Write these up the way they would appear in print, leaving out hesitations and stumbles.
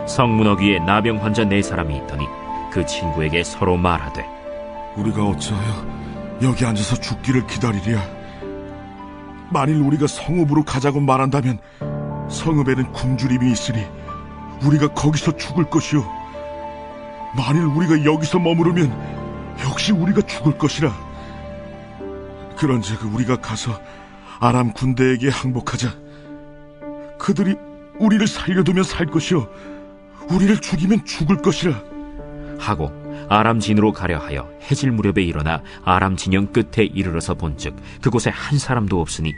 성문 어귀에 나병 환자 4사람이 있더니 그 친구에게 서로 말하되, 우리가 어찌하여 여기 앉아서 죽기를 기다리랴. 만일 우리가 성읍으로 가자고 말한다면 성읍에는 굶주림이 있으니 우리가 거기서 죽을 것이요, 만일 우리가 여기서 머무르면 역시 우리가 죽을 것이라. 그런즉 우리가 가서 아람 군대에게 항복하자. 그들이 우리를 살려두면 살 것이요, 우리를 죽이면 죽을 것이라 하고 아람 진으로 가려 하여 해질 무렵에 일어나 아람 진영 끝에 이르러서 본즉 그곳에 한 사람도 없으니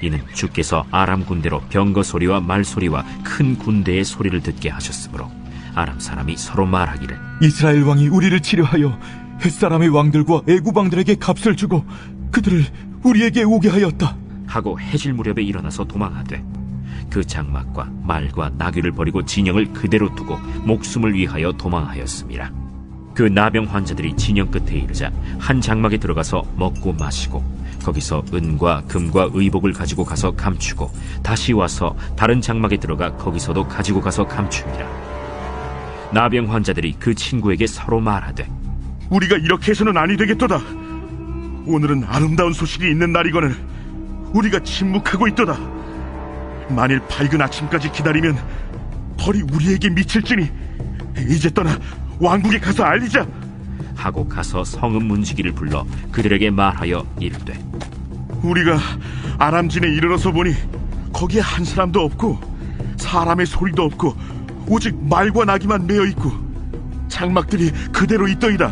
이는 주께서 아람 군대로 병거 소리와 말 소리와 큰 군대의 소리를 듣게 하셨으므로 아람 사람이 서로 말하기를, 이스라엘 왕이 우리를 치료하여 햇사람의 왕들과 애굽 왕들에게 값을 주고 그들을 우리에게 오게 하였다 하고 해질 무렵에 일어나서 도망하되 그 장막과 말과 나귀를 버리고 진영을 그대로 두고 목숨을 위하여 도망하였습니다. 그 나병 환자들이 진영 끝에 이르자 한 장막에 들어가서 먹고 마시고 거기서 은과 금과 의복을 가지고 가서 감추고 다시 와서 다른 장막에 들어가 거기서도 가지고 가서 감춥니다. 나병 환자들이 그 친구에게 서로 말하되, 우리가 이렇게 해서는 아니 되겠도다. 오늘은 아름다운 소식이 있는 날이거늘 우리가 침묵하고 있도다. 만일 밝은 아침까지 기다리면 벌이 우리에게 미칠지니 이제 떠나 왕국에 가서 알리자 하고 가서 성읍 문지기를 불러 그들에게 말하여 이르되, 우리가 아람진에 이르러서 보니 거기에 한 사람도 없고 사람의 소리도 없고 오직 말과 나귀만 메어 있고 장막들이 그대로 있더이다.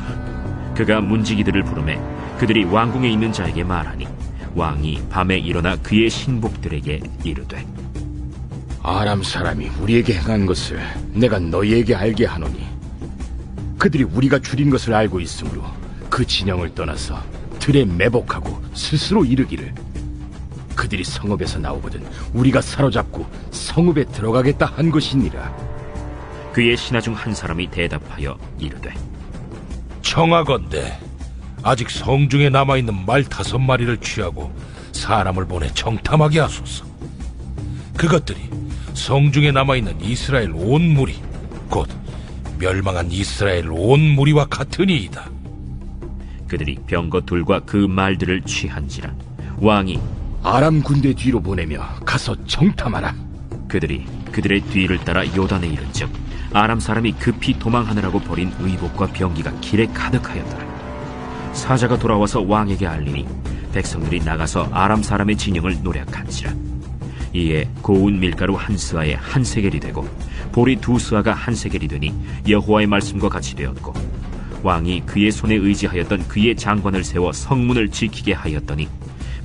그가 문지기들을 부르매 그들이 왕궁에 있는 자에게 말하니 왕이 밤에 일어나 그의 신복들에게 이르되, 아람 사람이 우리에게 행한 것을 내가 너희에게 알게 하노니 그들이 우리가 줄인 것을 알고 있으므로 그 진영을 떠나서 들에 매복하고 스스로 이르기를 그들이 성읍에서 나오거든 우리가 사로잡고 성읍에 들어가겠다 한 것이니라. 그의 신하 중 한 사람이 대답하여 이르되, 청하건대 아직 성중에 남아있는 말 5마리를 취하고 사람을 보내 정탐하게 하소서. 그것들이 성중에 남아있는 이스라엘 온 무리 곧 멸망한 이스라엘 온 무리와 같으니이다. 그들이 병거 둘과 그 말들을 취한지라 왕이 아람 군대 뒤로 보내며 가서 정탐하라. 그들이 그들의 뒤를 따라 요단에 이른즉 아람 사람이 급히 도망하느라고 버린 의복과 병기가 길에 가득하였더라. 사자가 돌아와서 왕에게 알리니 백성들이 나가서 아람 사람의 진영을 노략한지라. 이에 고운 밀가루 한 스아에 한 세겔이 되고 보리 2스아가 한 세겔이 되니 여호와의 말씀과 같이 되었고 왕이 그의 손에 의지하였던 그의 장관을 세워 성문을 지키게 하였더니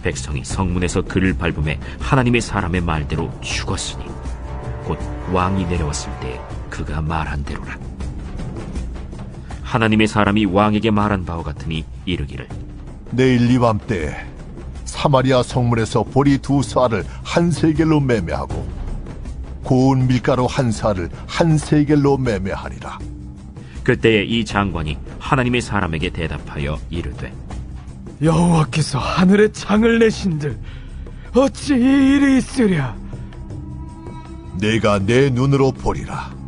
백성이 성문에서 그를 밟음에 하나님의 사람의 말대로 죽었으니 곧 왕이 내려왔을 때 그가 말한 대로라. 하나님의 사람이 왕에게 말한 바와 같으니 이르기를, 내일 이맘때 사마리아 성문에서 보리 2스아를 한 세겔로 매매하고 고운 밀가루 한 스아를 한 세겔로 매매하리라. 그때에 이 장관이 하나님의 사람에게 대답하여 이르되, 여호와께서 하늘에 창을 내신들 어찌 이 일이 있으랴. 내가 내 눈으로 보리라.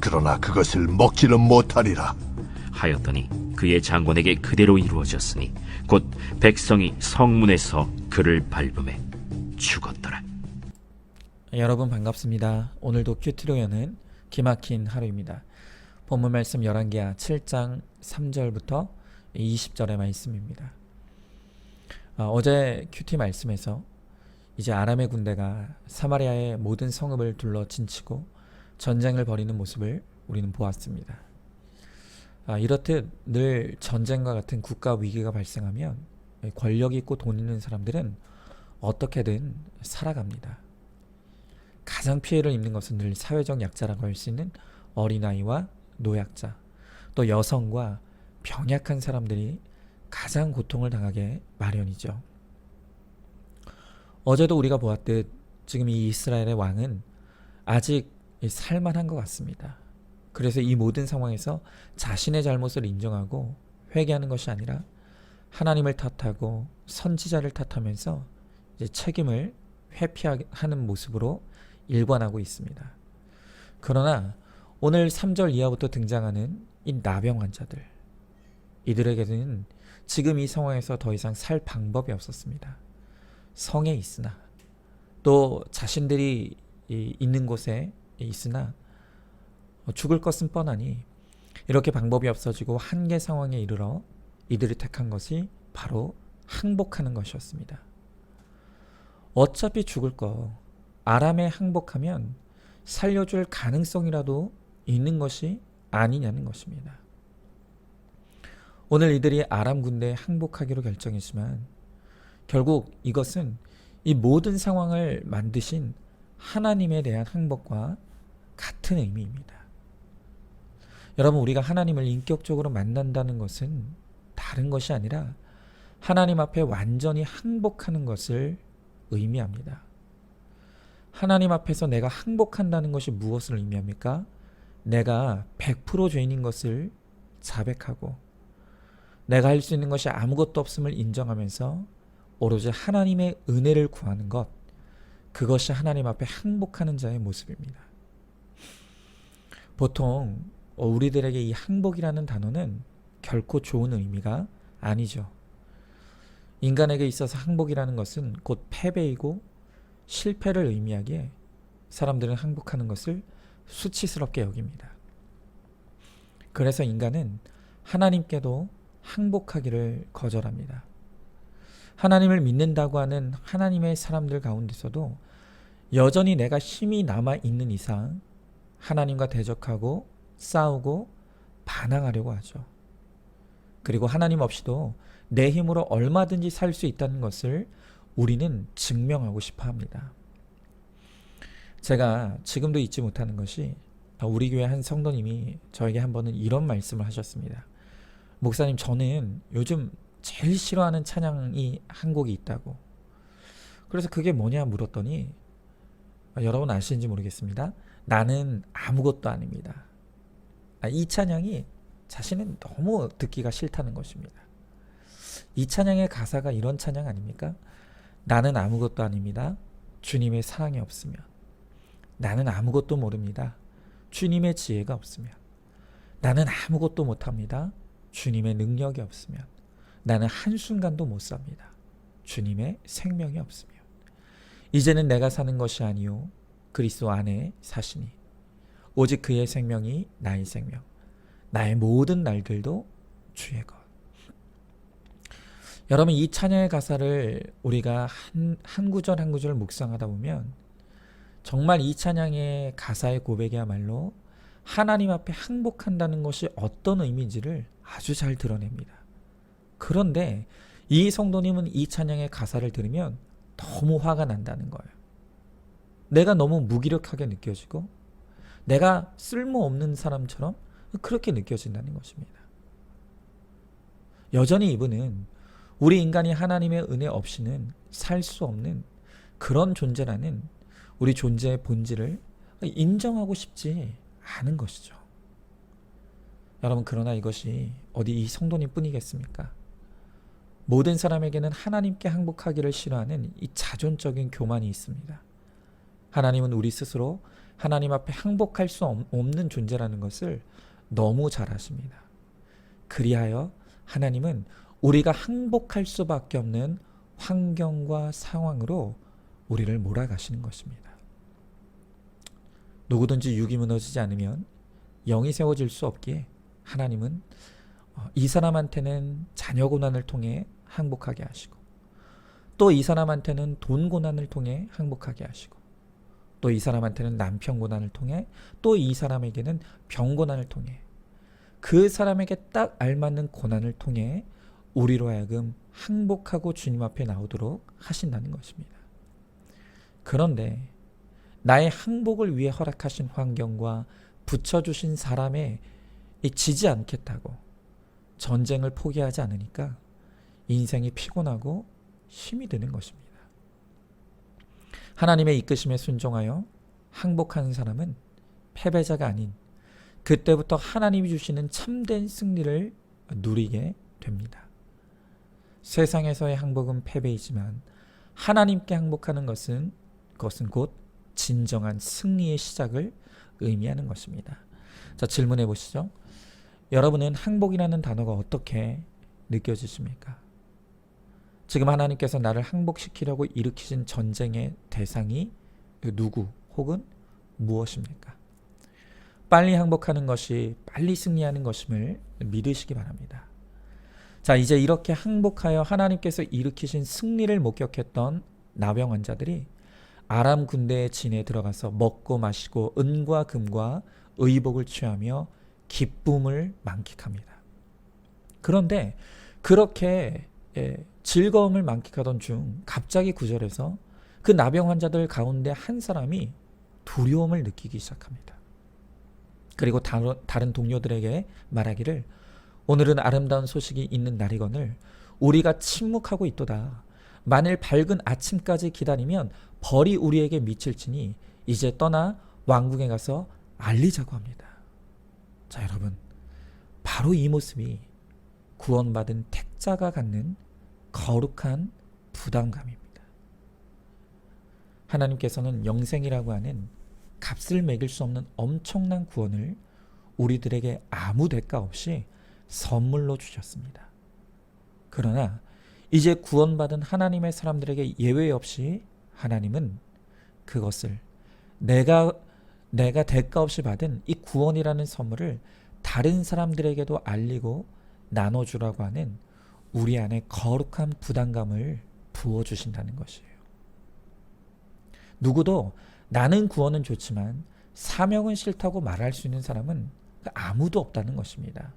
그러나 그것을 먹지는 못하리라 하였더니 그의 장관에게 그대로 이루어졌으니 곧 백성이 성문에서 그를 밟음에 죽었더라. 여러분 반갑습니다. 오늘도 큐티로연은 기막힌 하루입니다. 본문 말씀 11개야 7장 3절부터 20절의 말씀입니다. 어제 큐티 말씀에서 이제 아람의 군대가 사마리아의 모든 성읍을 둘러 진치고 전쟁을 벌이는 모습을 우리는 보았습니다. 이렇듯 늘 전쟁과 같은 국가 위기가 발생하면 권력 있고 돈 있는 사람들은 어떻게든 살아갑니다. 가장 피해를 입는 것은 늘 사회적 약자라고 할 수 있는 어린아이와 노약자, 또 여성과 병약한 사람들이 가장 고통을 당하게 마련이죠. 어제도 우리가 보았듯 지금 이 이스라엘의 왕은 아직 살만한 것 같습니다. 그래서 이 모든 상황에서 자신의 잘못을 인정하고 회개하는 것이 아니라 하나님을 탓하고 선지자를 탓하면서 이제 책임을 회피하는 모습으로 일관하고 있습니다. 그러나 오늘 3절 이하부터 등장하는 이 나병 환자들, 이들에게는 지금 이 상황에서 더 이상 살 방법이 없었습니다. 성에 있으나 또 자신들이 있는 곳에 있으나 죽을 것은 뻔하니 이렇게 방법이 없어지고 한계 상황에 이르러 이들이 택한 것이 바로 항복하는 것이었습니다. 어차피 죽을 거 아람에 항복하면 살려줄 가능성이라도 있는 것이 아니냐는 것입니다. 오늘 이들이 아람 군대에 항복하기로 결정했지만 결국 이것은 이 모든 상황을 만드신 하나님에 대한 항복과 같은 의미입니다. 여러분, 우리가 하나님을 인격적으로 만난다는 것은 다른 것이 아니라 하나님 앞에 완전히 항복하는 것을 의미합니다. 하나님 앞에서 내가 항복한다는 것이 무엇을 의미합니까? 내가 100% 죄인인 것을 자백하고 내가 할 수 있는 것이 아무것도 없음을 인정하면서 오로지 하나님의 은혜를 구하는 것, 그것이 하나님 앞에 항복하는 자의 모습입니다. 보통 우리들에게 이 항복이라는 단어는 결코 좋은 의미가 아니죠. 인간에게 있어서 항복이라는 것은 곧 패배이고 실패를 의미하기에 사람들은 항복하는 것을 수치스럽게 여깁니다. 그래서 인간은 하나님께도 항복하기를 거절합니다. 하나님을 믿는다고 하는 하나님의 사람들 가운데서도 여전히 내가 힘이 남아있는 이상 하나님과 대적하고 싸우고 반항하려고 하죠. 그리고 하나님 없이도 내 힘으로 얼마든지 살 수 있다는 것을 우리는 증명하고 싶어 합니다. 제가 지금도 잊지 못하는 것이 우리 교회 한 성도님이 저에게 한 번은 이런 말씀을 하셨습니다. 목사님, 저는 요즘 제일 싫어하는 찬양이 한 곡이 있다고. 그래서 그게 뭐냐 물었더니 여러분 아시는지 모르겠습니다. 나는 아무것도 아닙니다. 이 찬양이 자신은 너무 듣기가 싫다는 것입니다. 이 찬양의 가사가 이런 찬양 아닙니까? 나는 아무것도 아닙니다. 주님의 사랑이 없으면. 나는 아무것도 모릅니다. 주님의 지혜가 없으면. 나는 아무것도 못합니다. 주님의 능력이 없으면. 나는 한순간도 못 삽니다. 주님의 생명이 없으면. 이제는 내가 사는 것이 아니요 그리스도 안에 사시니 오직 그의 생명이 나의 생명, 나의 모든 날들도 주의 것. 여러분, 이 찬양의 가사를 우리가 한 구절 한 구절 묵상하다 보면 정말 이 찬양의 가사의 고백이야말로 하나님 앞에 항복한다는 것이 어떤 의미인지를 아주 잘 드러냅니다. 그런데 이 성도님은 이 찬양의 가사를 들으면 너무 화가 난다는 거예요. 내가 너무 무기력하게 느껴지고 내가 쓸모없는 사람처럼 그렇게 느껴진다는 것입니다. 여전히 이분은 우리 인간이 하나님의 은혜 없이는 살 수 없는 그런 존재라는 우리 존재의 본질을 인정하고 싶지 않은 것이죠. 여러분, 그러나 이것이 어디 이 성도님 뿐이겠습니까? 모든 사람에게는 하나님께 항복하기를 싫어하는 이 자존적인 교만이 있습니다. 하나님은 우리 스스로 하나님 앞에 항복할 수 없는 존재라는 것을 너무 잘 아십니다. 그리하여 하나님은 우리가 항복할 수밖에 없는 환경과 상황으로 우리를 몰아가시는 것입니다. 누구든지 육이 무너지지 않으면 영이 세워질 수 없기에 하나님은 이 사람한테는 자녀 고난을 통해 항복하게 하시고, 또 이 사람한테는 돈 고난을 통해 항복하게 하시고, 또 이 사람한테는 남편 고난을 통해, 또 이 사람에게는 병 고난을 통해, 그 사람에게 딱 알맞는 고난을 통해 우리로 하여금 항복하고 주님 앞에 나오도록 하신다는 것입니다. 그런데 나의 항복을 위해 허락하신 환경과 붙여주신 사람에 지지 않겠다고 전쟁을 포기하지 않으니까 인생이 피곤하고 힘이 드는 것입니다. 하나님의 이끄심에 순종하여 항복하는 사람은 패배자가 아닌 그때부터 하나님이 주시는 참된 승리를 누리게 됩니다. 세상에서의 항복은 패배이지만 하나님께 항복하는 것은 곧 진정한 승리의 시작을 의미하는 것입니다. 자, 질문해 보시죠. 여러분은 항복이라는 단어가 어떻게 느껴지십니까? 지금 하나님께서 나를 항복시키려고 일으키신 전쟁의 대상이 누구 혹은 무엇입니까? 빨리 항복하는 것이 빨리 승리하는 것임을 믿으시기 바랍니다. 자, 이제 이렇게 항복하여 하나님께서 일으키신 승리를 목격했던 나병 환자들이 아람 군대의 진에 들어가서 먹고 마시고 은과 금과 의복을 취하며 기쁨을 만끽합니다. 그런데 그렇게 즐거움을 만끽하던 중 갑자기 9절에서 그 나병 환자들 가운데 한 사람이 두려움을 느끼기 시작합니다. 그리고 다른 동료들에게 말하기를 오늘은 아름다운 소식이 있는 날이거늘 우리가 침묵하고 있도다. 만일 밝은 아침까지 기다리면 벌이 우리에게 미칠지니 이제 떠나 왕궁에 가서 알리자고 합니다. 자, 여러분, 바로 이 모습이 구원받은 택자가 갖는 거룩한 부담감입니다. 하나님께서는 영생이라고 하는 값을 매길 수 없는 엄청난 구원을 우리들에게 아무 대가 없이 선물로 주셨습니다. 그러나 이제 구원받은 하나님의 사람들에게 예외 없이 하나님은 그것을 내가 대가 없이 받은 이 구원이라는 선물을 다른 사람들에게도 알리고 나눠주라고 하는 우리 안에 거룩한 부담감을 부어주신다는 것이에요. 누구도 나는 구원은 좋지만 사명은 싫다고 말할 수 있는 사람은 아무도 없다는 것입니다.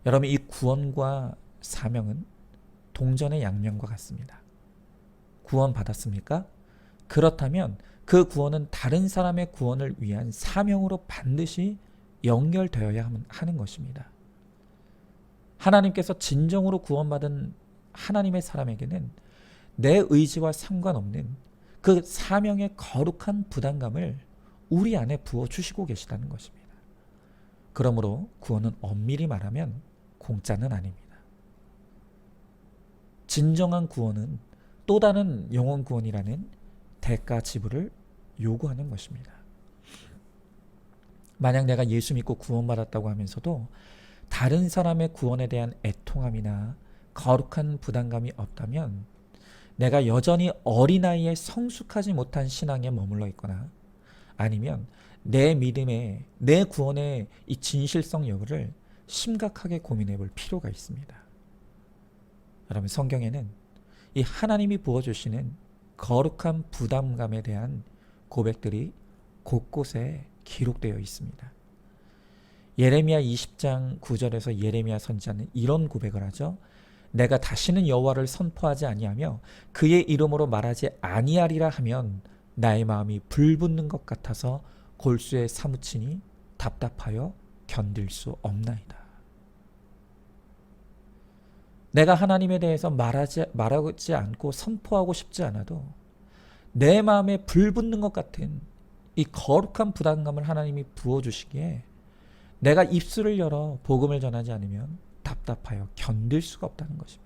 여러분, 이 구원과 사명은 동전의 양면과 같습니다. 구원 받았습니까? 그렇다면 그 구원은 다른 사람의 구원을 위한 사명으로 반드시 연결되어야 하는 것입니다. 하나님께서 진정으로 구원받은 하나님의 사람에게는 내 의지와 상관없는 그 사명의 거룩한 부담감을 우리 안에 부어주시고 계시다는 것입니다. 그러므로 구원은 엄밀히 말하면 공짜는 아닙니다. 진정한 구원은 또 다른 영원 구원이라는 대가 지불을 요구하는 것입니다. 만약 내가 예수 믿고 구원받았다고 하면서도 다른 사람의 구원에 대한 애통함이나 거룩한 부담감이 없다면 내가 여전히 어린아이의 성숙하지 못한 신앙에 머물러 있거나 아니면 내 믿음의, 내 구원의 이 진실성 여부를 심각하게 고민해 볼 필요가 있습니다. 여러분, 성경에는 이 하나님이 부어주시는 거룩한 부담감에 대한 고백들이 곳곳에 기록되어 있습니다. 예레미야 20장 9절에서 예레미야 선지자는 이런 고백을 하죠. 내가 다시는 여호와를 선포하지 아니하며 그의 이름으로 말하지 아니하리라 하면 나의 마음이 불붙는 것 같아서 골수에 사무치니 답답하여 견딜 수 없나이다. 내가 하나님에 대해서 말하지 않고 선포하고 싶지 않아도 내 마음에 불붙는 것 같은 이 거룩한 부담감을 하나님이 부어주시기에 내가 입술을 열어 복음을 전하지 않으면 답답하여 견딜 수가 없다는 것입니다.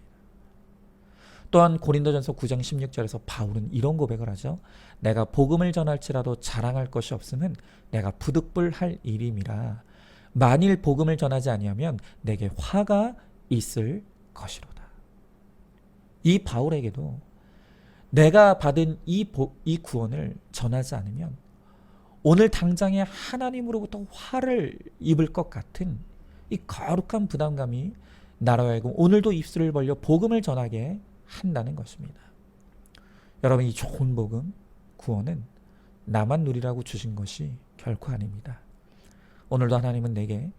또한 고린도전서 9장 16절에서 바울은 이런 고백을 하죠. 내가 복음을 전할지라도 자랑할 것이 없음은 내가 부득불할 일임이라. 만일 복음을 전하지 아니하면 내게 화가 있을 것이로다. 이 바울에게도 내가 받은 이 구원을 전하지 않으면 오늘 당장에 하나님으로부터 화를 입을 것 같은 이 거룩한 부담감이 나로 하여금 오늘도 입술을 벌려 복음을 전하게 한다는 것입니다. 여러분, 이 좋은 복음, 구원은 나만 누리라고 주신 것이 결코 아닙니다. 오늘도 하나님은 내게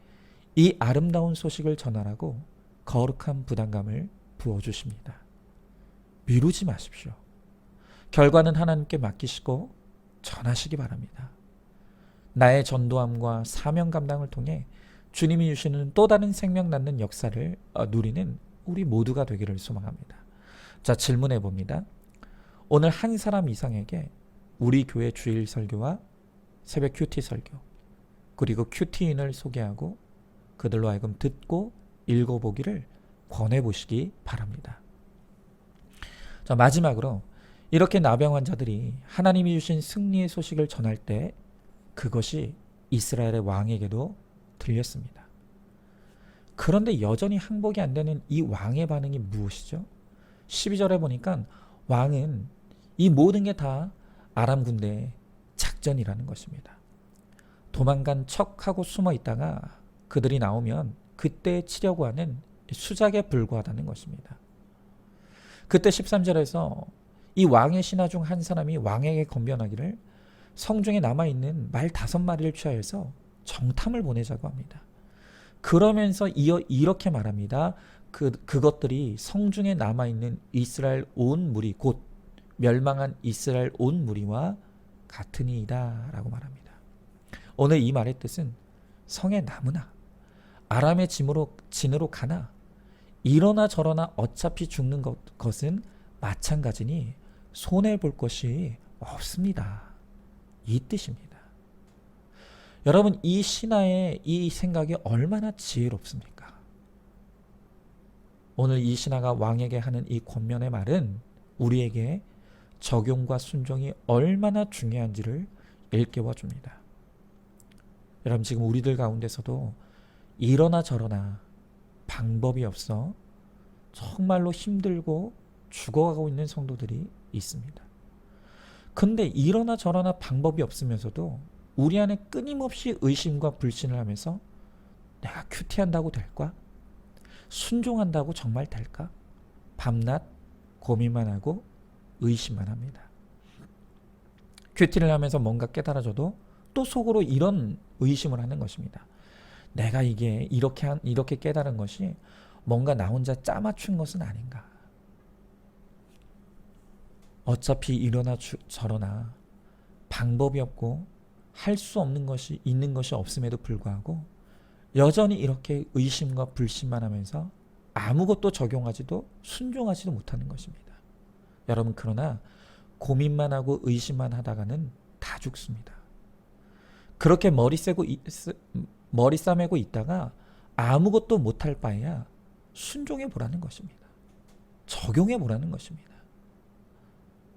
이 아름다운 소식을 전하라고 거룩한 부담감을 부어주십니다. 미루지 마십시오. 결과는 하나님께 맡기시고 전하시기 바랍니다. 나의 전도함과 사명 감당을 통해 주님이 주시는 또 다른 생명 낳는 역사를 누리는 우리 모두가 되기를 소망합니다. 자, 질문해 봅니다. 오늘 한 사람 이상에게 우리 교회 주일 설교와 새벽 큐티 설교 그리고 큐티인을 소개하고 그들로 하여금 듣고 읽어보기를 권해보시기 바랍니다. 자, 마지막으로 이렇게 나병 환자들이 하나님이 주신 승리의 소식을 전할 때 그것이 이스라엘의 왕에게도 들렸습니다. 그런데 여전히 항복이 안 되는 이 왕의 반응이 무엇이죠? 12절에 보니까 왕은 이 모든 게 다 아람 군대의 작전이라는 것입니다. 도망간 척하고 숨어 있다가 그들이 나오면 그때 치려고 하는 수작에 불과하다는 것입니다. 그때 13절에서 이 왕의 신하 중 한 사람이 왕에게 건변하기를 성중에 남아있는 말 5마리를 취하여서 정탐을 보내자고 합니다. 그러면서 이렇게 말합니다. 그것들이 성중에 남아있는 이스라엘 온 무리 곧 멸망한 이스라엘 온 무리와 같으니이다 라고 말합니다. 오늘 이 말의 뜻은 성에 남으나 아람의 진으로 가나 이러나 저러나 어차피 죽는 것은 마찬가지니 손해볼 것이 없습니다. 이 뜻입니다. 여러분, 이 신하의 이 생각이 얼마나 지혜롭습니까? 오늘 이 신하가 왕에게 하는 이 권면의 말은 우리에게 적용과 순종이 얼마나 중요한지를 일깨워 줍니다. 여러분, 지금 우리들 가운데서도 이러나 저러나 방법이 없어 정말로 힘들고 죽어가고 있는 성도들이 있습니다. 근데 이러나 저러나 방법이 없으면서도 우리 안에 끊임없이 의심과 불신을 하면서 내가 큐티한다고 될까? 순종한다고 정말 될까? 밤낮 고민만 하고 의심만 합니다. 큐티를 하면서 뭔가 깨달아져도 또 속으로 이런 의심을 하는 것입니다. 내가 이게 이렇게 깨달은 것이 뭔가 나 혼자 짜맞춘 것은 아닌가? 어차피 이러나 저러나 방법이 없고 할 수 없는 것이 있는 것이 없음에도 불구하고 여전히 이렇게 의심과 불신만 하면서 아무것도 적용하지도 순종하지도 못하는 것입니다. 여러분, 그러나 고민만 하고 의심만 하다가는 다 죽습니다. 그렇게 머리 싸매고 있다가 아무것도 못할 바에야 순종해 보라는 것입니다. 적용해 보라는 것입니다.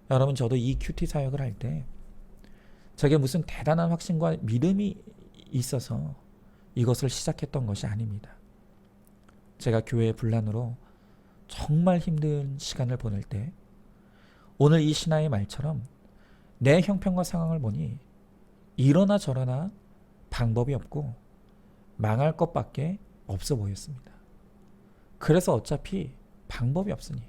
여러분, 저도 이 큐티 사역을 할 때 제게 무슨 대단한 확신과 믿음이 있어서 이것을 시작했던 것이 아닙니다. 제가 교회의 분란으로 정말 힘든 시간을 보낼 때 오늘 이 신하의 말처럼 내 형편과 상황을 보니 이러나 저러나 방법이 없고 망할 것밖에 없어 보였습니다. 그래서 어차피 방법이 없으니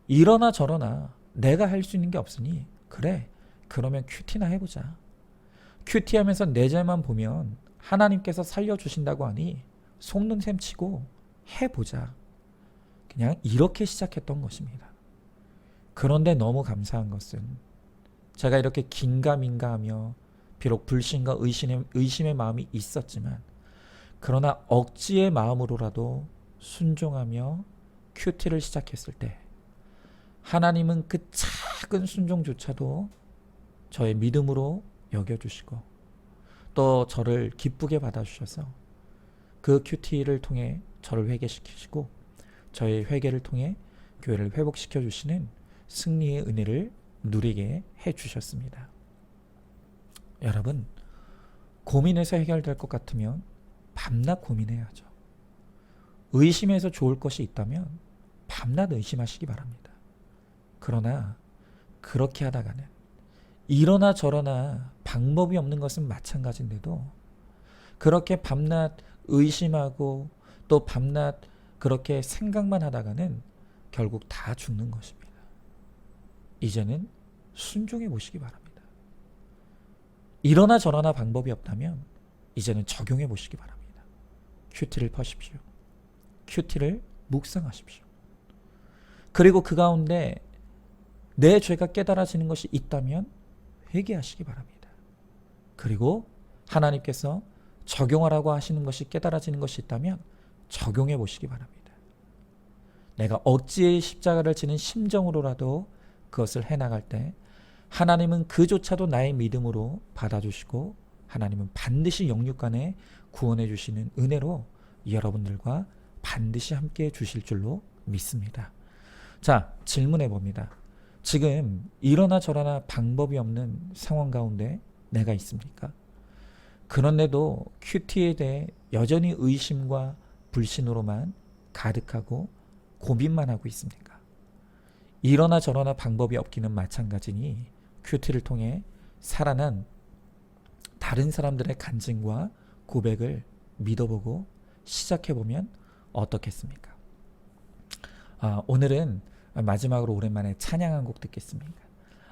이러나 저러나 내가 할 수 있는 게 없으니 그래, 그러면 큐티나 해보자. 큐티하면서 내 죄만 보면 하나님께서 살려주신다고 하니 속는 셈 치고 해보자. 그냥 이렇게 시작했던 것입니다. 그런데 너무 감사한 것은 제가 이렇게 긴가민가하며 비록 불신과 의심의 마음이 있었지만 그러나 억지의 마음으로라도 순종하며 큐티를 시작했을 때 하나님은 그 작은 순종조차도 저의 믿음으로 여겨주시고 또 저를 기쁘게 받아주셔서 그 큐티를 통해 저를 회개시키시고 저의 회개를 통해 교회를 회복시켜 주시는 승리의 은혜를 누리게 해주셨습니다. 여러분, 고민해서 해결될 것 같으면 밤낮 고민해야죠. 의심해서 좋을 것이 있다면 밤낮 의심하시기 바랍니다. 그러나 그렇게 하다가는 이러나 저러나 방법이 없는 것은 마찬가지인데도 그렇게 밤낮 의심하고 또 밤낮 그렇게 생각만 하다가는 결국 다 죽는 것입니다. 이제는 순종해 보시기 바랍니다. 이러나 저러나 방법이 없다면 이제는 적용해 보시기 바랍니다. 큐티를 펴십시오. 큐티를 묵상하십시오. 그리고 그 가운데 내 죄가 깨달아지는 것이 있다면 회개하시기 바랍니다. 그리고 하나님께서 적용하라고 하시는 것이 깨달아지는 것이 있다면 적용해 보시기 바랍니다. 내가 억지의 십자가를 지는 심정으로라도 그것을 해나갈 때 하나님은 그조차도 나의 믿음으로 받아주시고 하나님은 반드시 영육간에 구원해 주시는 은혜로 여러분들과 반드시 함께 주실 줄로 믿습니다. 자, 질문해 봅니다. 지금 이러나 저러나 방법이 없는 상황 가운데 내가 있습니까? 그런데도 큐티에 대해 여전히 의심과 불신으로만 가득하고 고민만 하고 있습니까? 이러나 저러나 방법이 없기는 마찬가지니 큐티를 통해 살아난 다른 사람들의 간증과 고백을 믿어보고 시작해보면 어떻겠습니까? 오늘은 마지막으로 오랜만에 찬양 한 곡 듣겠습니다.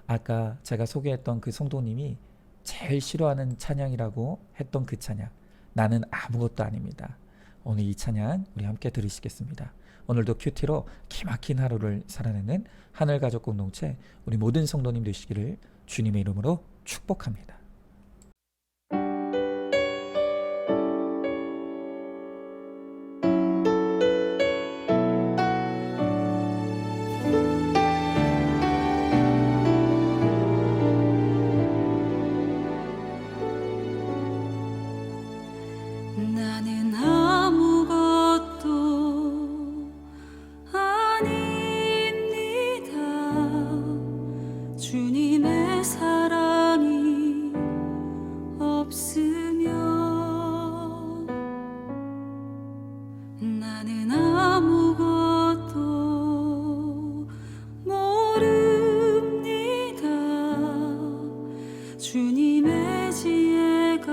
아까 제가 소개했던 그 성도님이 제일 싫어하는 찬양이라고 했던 그 찬양, 나는 아무것도 아닙니다. 오늘 이 찬양 우리 함께 들으시겠습니다. 오늘도 큐티로 기막힌 하루를 살아내는 하늘가족 공동체 우리 모든 성도님 되시기를 주님의 이름으로 축복합니다. 나는 아무것도 아닙니다. 주님의 사랑이 없으면 나는 아무것도 모릅니다. 주님의 지혜가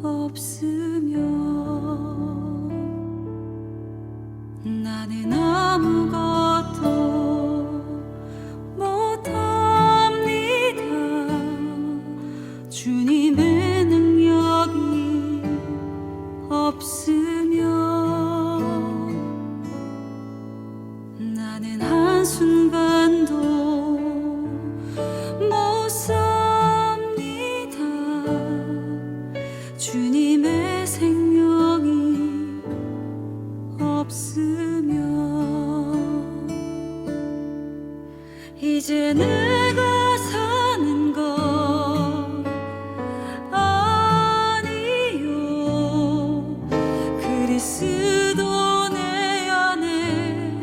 없으면 나는 아무것도 못합니다. 주님의 능력이 없으면 나는 한순간도 못 삽니다. 주님의 생명이 없으면 이제 내가 사는 것 아니요 그리스도 내 안에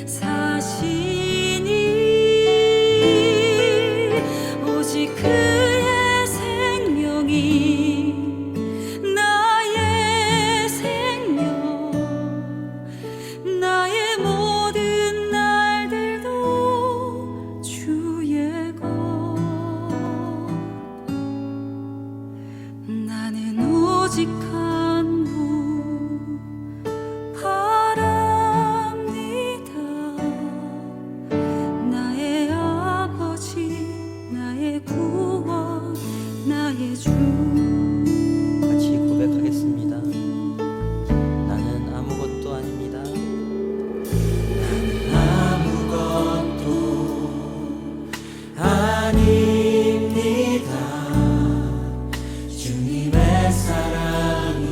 사시니 오직 그의 생명이 나의 생명 나의 모든 날들도 주의 것 나는 오직 한 분 바랍니다. 나의 아버지 나의 구원 나의 주 같이 고백하겠습니다. 나는 아무것도 아닙니다. 아닙니다. 주님의 사랑이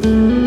주